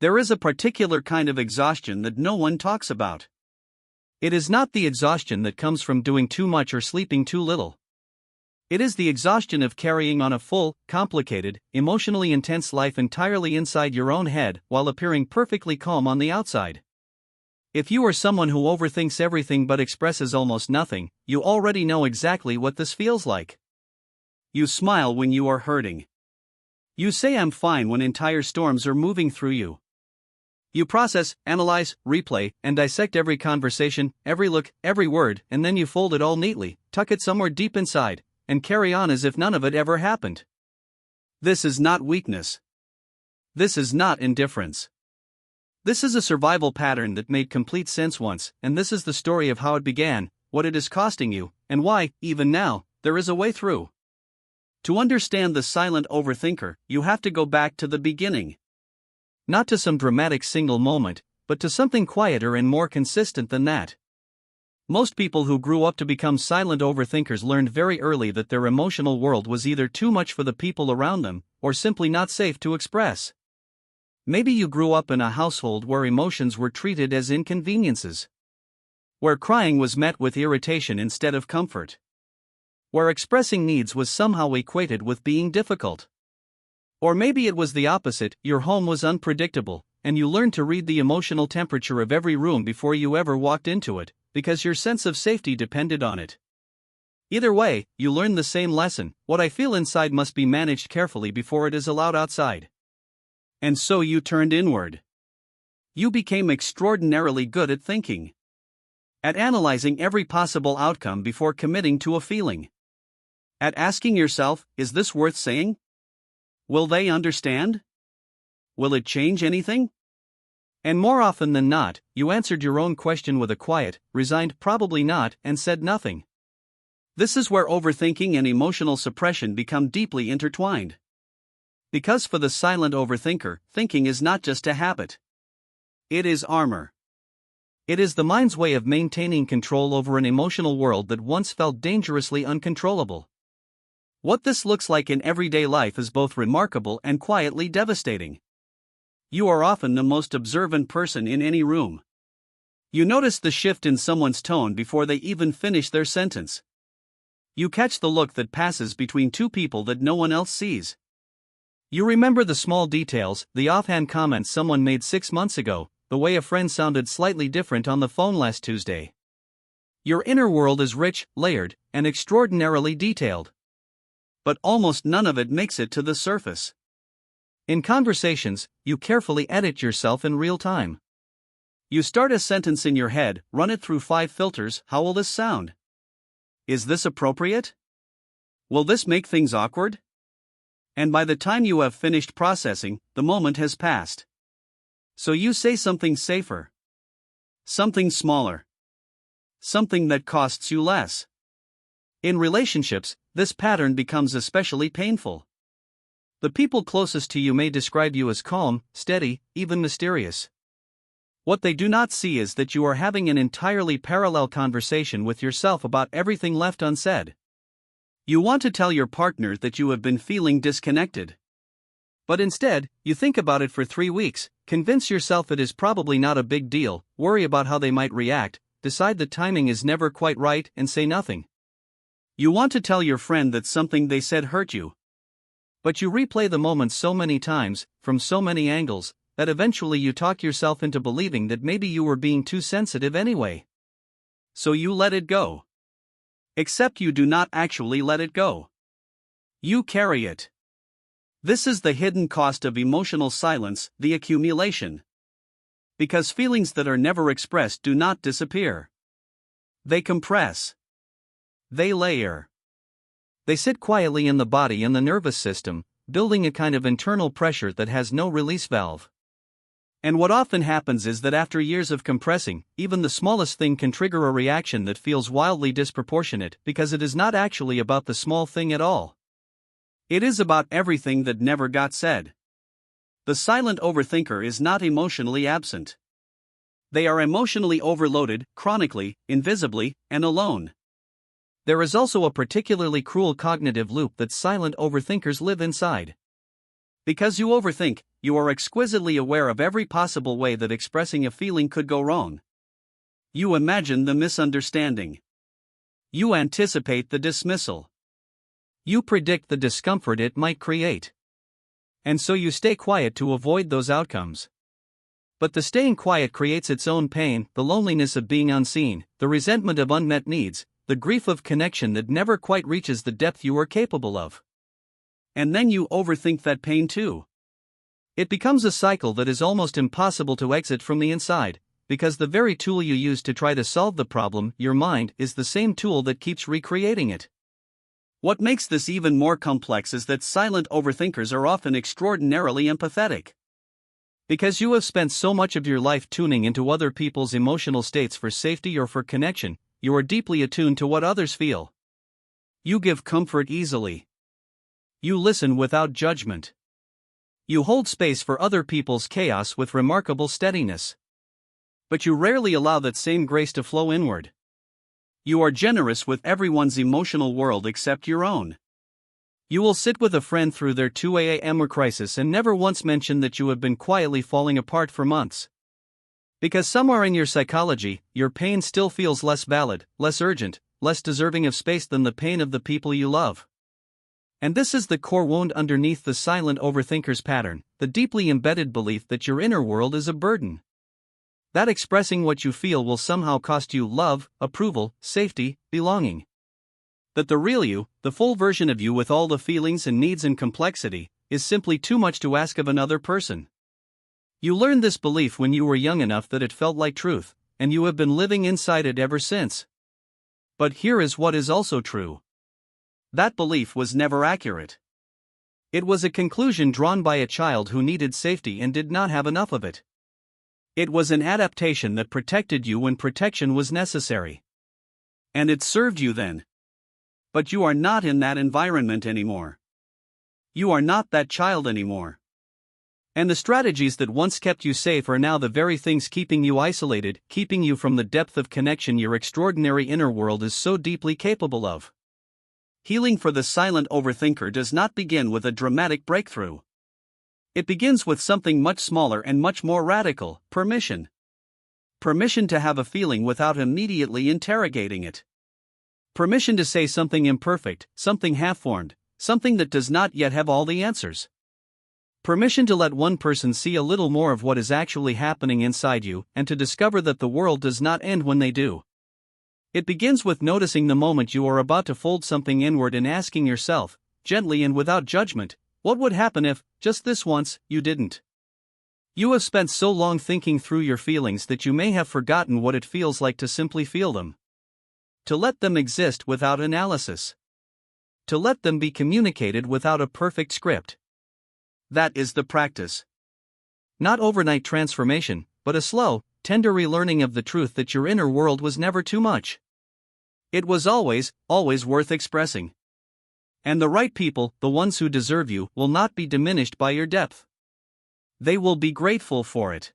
There is a particular kind of exhaustion that no one talks about. It is not the exhaustion that comes from doing too much or sleeping too little. It is the exhaustion of carrying on a full, complicated, emotionally intense life entirely inside your own head while appearing perfectly calm on the outside. If you are someone who overthinks everything but expresses almost nothing, you already know exactly what this feels like. You smile when you are hurting. You say I'm fine when entire storms are moving through you. You process, analyze, replay, and dissect every conversation, every look, every word, and then you fold it all neatly, tuck it somewhere deep inside, and carry on as if none of it ever happened. This is not weakness. This is not indifference. This is a survival pattern that made complete sense once, and this is the story of how it began, what it is costing you, and why, even now, there is a way through. To understand the silent overthinker, you have to go back to the beginning. Not to some dramatic single moment, but to something quieter and more consistent than that. Most people who grew up to become silent overthinkers learned very early that their emotional world was either too much for the people around them, or simply not safe to express. Maybe you grew up in a household where emotions were treated as inconveniences. Where crying was met with irritation instead of comfort. Where expressing needs was somehow equated with being difficult. Or maybe it was the opposite, your home was unpredictable, and you learned to read the emotional temperature of every room before you ever walked into it, because your sense of safety depended on it. Either way, you learned the same lesson: what I feel inside must be managed carefully before it is allowed outside. And so you turned inward. You became extraordinarily good at thinking. At analyzing every possible outcome before committing to a feeling. At asking yourself, is this worth saying? Will they understand? Will it change anything? And more often than not, you answered your own question with a quiet, resigned probably not, and said nothing. This is where overthinking and emotional suppression become deeply intertwined. Because for the silent overthinker, thinking is not just a habit. It is armor. It is the mind's way of maintaining control over an emotional world that once felt dangerously uncontrollable. What this looks like in everyday life is both remarkable and quietly devastating. You are often the most observant person in any room. You notice the shift in someone's tone before they even finish their sentence. You catch the look that passes between two people that no one else sees. You remember the small details, the offhand comments someone made 6 months ago, the way a friend sounded slightly different on the phone last Tuesday. Your inner world is rich, layered, and extraordinarily detailed. But almost none of it makes it to the surface. In conversations, you carefully edit yourself in real time. You start a sentence in your head, run it through 5 filters. How will this sound? Is this appropriate? Will this make things awkward? And by the time you have finished processing, the moment has passed. So you say something safer. Something smaller. Something that costs you less. In relationships, this pattern becomes especially painful. The people closest to you may describe you as calm, steady, even mysterious. What they do not see is that you are having an entirely parallel conversation with yourself about everything left unsaid. You want to tell your partner that you have been feeling disconnected. But instead, you think about it for 3 weeks, convince yourself it is probably not a big deal, worry about how they might react, decide the timing is never quite right, and say nothing. You want to tell your friend that something they said hurt you. But you replay the moment so many times, from so many angles, that eventually you talk yourself into believing that maybe you were being too sensitive anyway. So you let it go. Except you do not actually let it go. You carry it. This is the hidden cost of emotional silence, the accumulation. Because feelings that are never expressed do not disappear. They compress. They layer. They sit quietly in the body and the nervous system, building a kind of internal pressure that has no release valve. And what often happens is that after years of compressing, even the smallest thing can trigger a reaction that feels wildly disproportionate because it is not actually about the small thing at all. It is about everything that never got said. The silent overthinker is not emotionally absent. They are emotionally overloaded, chronically, invisibly, and alone. There is also a particularly cruel cognitive loop that silent overthinkers live inside. Because you overthink, you are exquisitely aware of every possible way that expressing a feeling could go wrong. You imagine the misunderstanding. You anticipate the dismissal. You predict the discomfort it might create. And so you stay quiet to avoid those outcomes. But the staying quiet creates its own pain, the loneliness of being unseen, the resentment of unmet needs, the grief of connection that never quite reaches the depth you are capable of. And then you overthink that pain too. It becomes a cycle that is almost impossible to exit from the inside, because the very tool you use to try to solve the problem, your mind, is the same tool that keeps recreating it. What makes this even more complex is that silent overthinkers are often extraordinarily empathetic. Because you have spent so much of your life tuning into other people's emotional states for safety or for connection, you are deeply attuned to what others feel. You give comfort easily. You listen without judgment. You hold space for other people's chaos with remarkable steadiness. But you rarely allow that same grace to flow inward. You are generous with everyone's emotional world except your own. You will sit with a friend through their 2 a.m. crisis and never once mention that you have been quietly falling apart for months. Because somewhere in your psychology, your pain still feels less valid, less urgent, less deserving of space than the pain of the people you love. And this is the core wound underneath the silent overthinker's pattern, the deeply embedded belief that your inner world is a burden. That expressing what you feel will somehow cost you love, approval, safety, belonging. That the real you, the full version of you with all the feelings and needs and complexity, is simply too much to ask of another person. You learned this belief when you were young enough that it felt like truth, and you have been living inside it ever since. But here is what is also true. That belief was never accurate. It was a conclusion drawn by a child who needed safety and did not have enough of it. It was an adaptation that protected you when protection was necessary. And it served you then. But you are not in that environment anymore. You are not that child anymore. And the strategies that once kept you safe are now the very things keeping you isolated, keeping you from the depth of connection your extraordinary inner world is so deeply capable of. Healing for the silent overthinker does not begin with a dramatic breakthrough. It begins with something much smaller and much more radical: permission. Permission to have a feeling without immediately interrogating it. Permission to say something imperfect, something half-formed, something that does not yet have all the answers. Permission to let one person see a little more of what is actually happening inside you, and to discover that the world does not end when they do. It begins with noticing the moment you are about to fold something inward and asking yourself, gently and without judgment, what would happen if, just this once, you didn't? You have spent so long thinking through your feelings that you may have forgotten what it feels like to simply feel them. To let them exist without analysis. To let them be communicated without a perfect script. That is the practice. Not overnight transformation, but a slow, tender relearning of the truth that your inner world was never too much. It was always, always worth expressing. And the right people, the ones who deserve you, will not be diminished by your depth. They will be grateful for it.